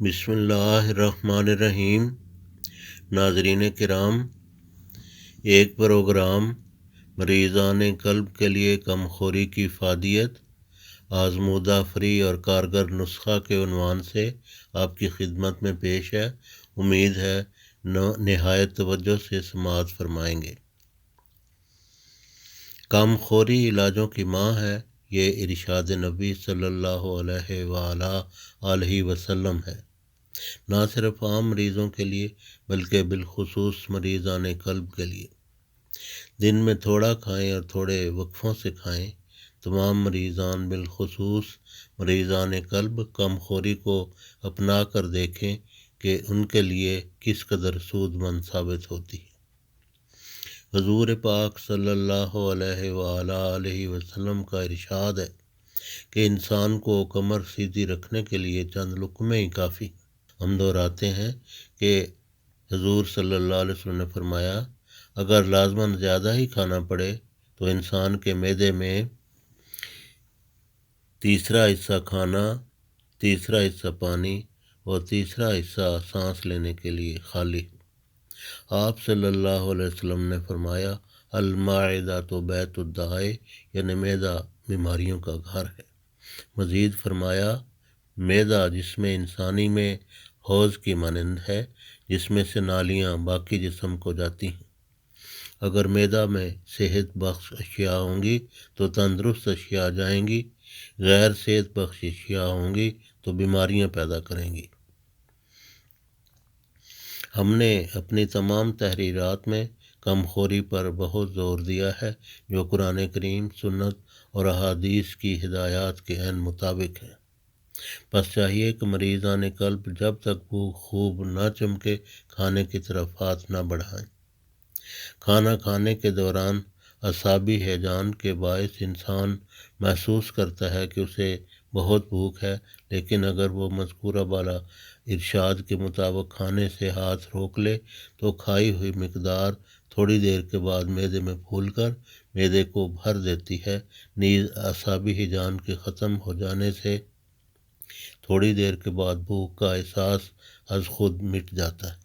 بسم اللہ الرحمن الرحیم۔ ناظرین کرام، ایک پروگرام مریضان قلب کے لیے کمزوری کی افادیت، آزمودہ فری اور کارگر نسخہ کے عنوان سے آپ کی خدمت میں پیش ہے۔ امید ہے نہایت توجہ سے سماعت فرمائیں گے۔ کمزوری علاجوں کی ماں ہے، یہ ارشاد نبی صلی اللہ علیہ وآلہ وسلم ہے۔ نہ صرف عام مریضوں کے لیے بلکہ بالخصوص مریضان قلب کے لیے۔ دن میں تھوڑا کھائیں اور تھوڑے وقفوں سے کھائیں۔ تمام مریضان بالخصوص مریضان قلب کمزوری کو اپنا کر دیکھیں کہ ان کے لیے کس قدر سود مند ثابت ہوتی ہے۔ حضور پاک صلی اللہ علیہ وآلہ وسلم کا ارشاد ہے کہ انسان کو کمر سیدھی رکھنے کے لیے چند لقمے ہی کافی۔ ہم دہراتے ہیں کہ حضور صلی اللہ علیہ وسلم نے فرمایا، اگر لازماً زیادہ ہی کھانا پڑے تو انسان کے معدے میں تیسرا حصہ کھانا، تیسرا حصہ پانی اور تیسرا حصہ سانس لینے کے لیے خالی۔ آپ صلی اللہ علیہ وسلم نے فرمایا، المعدۃ بیت الداء، یعنی معدہ بیماریوں کا گھر ہے۔ مزید فرمایا، معدہ جس میں انسانی میں حوض کی مانند ہے، جس میں سے نالیاں باقی جسم کو جاتی ہیں۔ اگر معدہ میں صحت بخش اشیاء ہوں گی تو تندرست اشیاء جائیں گی، غیر صحت بخش اشیاء ہوں گی تو بیماریاں پیدا کریں گی۔ ہم نے اپنی تمام تحریرات میں کمزوری پر بہت زور دیا ہے، جو قرآن کریم، سنت اور احادیث کی ہدایات کے عین مطابق ہے۔ بس چاہیے کہ مریضان قلب جب تک بھوک خوب نہ چمکے کھانے کی طرف ہاتھ نہ بڑھائیں۔ کھانا کھانے کے دوران اعصابی ہیجان کے باعث انسان محسوس کرتا ہے کہ اسے بہت بھوک ہے، لیکن اگر وہ مذکورہ بالا ارشاد کے مطابق کھانے سے ہاتھ روک لے تو کھائی ہوئی مقدار تھوڑی دیر کے بعد معدے میں پھول کر معدے کو بھر دیتی ہے۔ نیز اعصابی ہیجان کے ختم ہو جانے سے تھوڑی دیر کے بعد بھوک کا احساس از خود مٹ جاتا ہے۔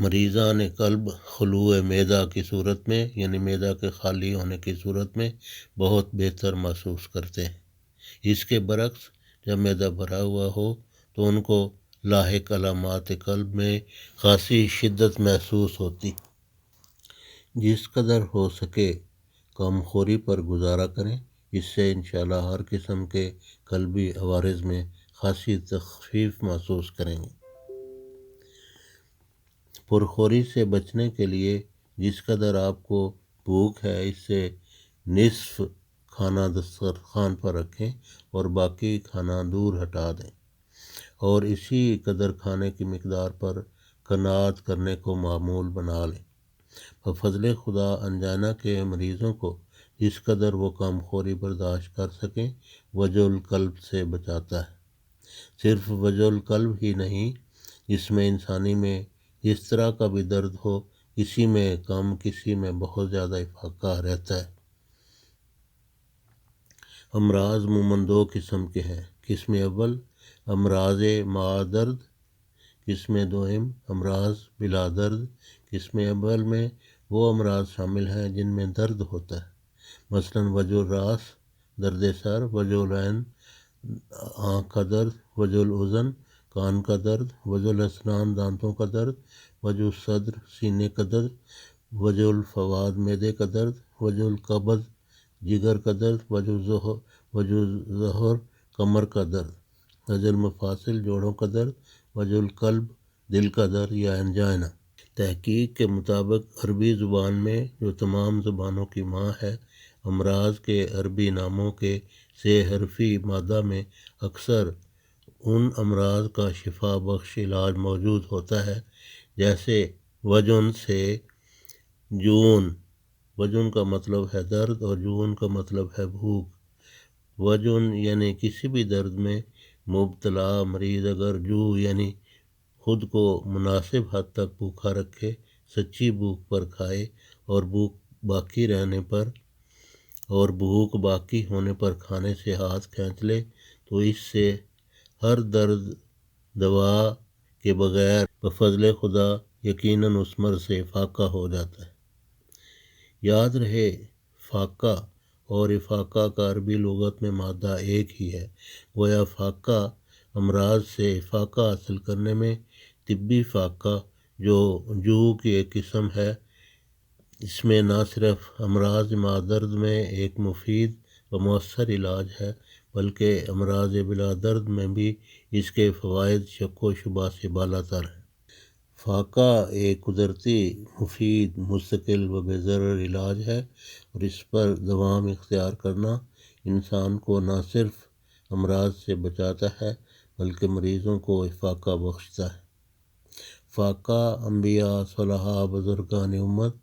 مریضان قلب خلوع معدہ کی صورت میں، یعنی معدہ کے خالی ہونے کی صورت میں بہت بہتر محسوس کرتے ہیں۔ اس کے برعکس جب معدہ بھرا ہوا ہو تو ان کو لاحق علامات قلب میں خاصی شدت محسوس ہوتی۔ جس قدر ہو سکے کمزوری پر گزارا کریں، اس سے انشاءاللہ ہر قسم کے قلبی عوارض میں خاصی تخفیف محسوس کریں گے۔ پرخوری سے بچنے کے لیے جس قدر آپ کو بھوک ہے، اس سے نصف کھانا دسترخوان پر رکھیں اور باقی کھانا دور ہٹا دیں، اور اسی قدر کھانے کی مقدار پر قناعت کرنے کو معمول بنا لیں۔ بفضل خدا انجائنا کے مریضوں کو جس قدر وہ کمزوری برداشت کر سکیں وجع القلب سے بچاتا ہے۔ صرف وجع القلب ہی نہیں، جس میں انسانی میں اس طرح کا بھی درد ہو، کسی میں کم کسی میں بہت زیادہ فاقہ رہتا ہے۔ امراض عموماً دو قسم کے ہیں۔ قسم اول امراض مع درد، قسم دوم امراض بلا درد۔ قسم اول میں وہ امراض شامل ہیں جن میں درد ہوتا ہے، مثلاً وجع الراس، درد سر، وجع العین، آنکھ کا درد، وجع الاذن، کان کا درد، وجع الاسنان، دانتوں کا درد، وجع الصدر، سینے کا درد، وجع الفواد، معدے کا درد، وجع القبض، جگر کا درد، وجع الظہر، کمر کا درد، وجع المفاصل، جوڑوں کا درد، وجع القلب، دل کا درد یا انجائنا۔ تحقیق کے مطابق عربی زبان میں، جو تمام زبانوں کی ماں ہے، امراض کے عربی ناموں کے 6 حرفی مادہ میں اکثر ان امراض کا شفا بخش علاج موجود ہوتا ہے، جیسے وجن سے جون۔ وجن کا مطلب ہے درد اور جون کا مطلب ہے بھوک۔ وجن یعنی کسی بھی درد میں مبتلا مریض اگر جو یعنی خود کو مناسب حد تک بھوکا رکھے، سچی بھوک پر کھائے اور بھوک باقی ہونے پر کھانے سے ہاتھ کھینچ لے تو اس سے ہر درد دوا کے بغیر بفضل خدا یقیناً اس مرض سے فاقہ ہو جاتا ہے۔ یاد رہے، فاقہ اور افاقہ کا عربی لغت میں مادہ ایک ہی ہے۔ گویا فاقہ امراض سے افاقہ حاصل کرنے میں طبی فاقہ جو کی ایک قسم ہے، اس میں نہ صرف امراض درد میں ایک مفید و مؤثر علاج ہے، بلکہ امراض بلا درد میں بھی اس کے فوائد شک و شبہ سے بالا تر ہیں۔ فاقہ ایک قدرتی، مفید، مستقل و بے ضرر علاج ہے، اور اس پر دوام اختیار کرنا انسان کو نہ صرف امراض سے بچاتا ہے بلکہ مریضوں کو افاقہ بخشتا ہے۔ فاقہ انبیاء، صلحاء، بزرگان امت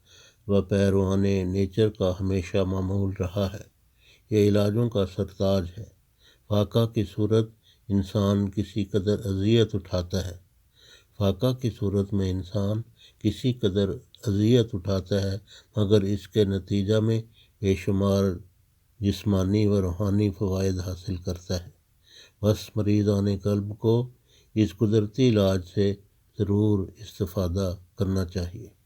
و پیروان نیچر کا ہمیشہ معمول رہا ہے۔ یہ علاجوں کا سرتاج ہے۔ فاقہ کی صورت انسان کسی قدر اذیت اٹھاتا ہے مگر اس کے نتیجہ میں بے شمار جسمانی و روحانی فوائد حاصل کرتا ہے۔ بس مریضان قلب کو اس قدرتی علاج سے ضرور استفادہ کرنا چاہیے۔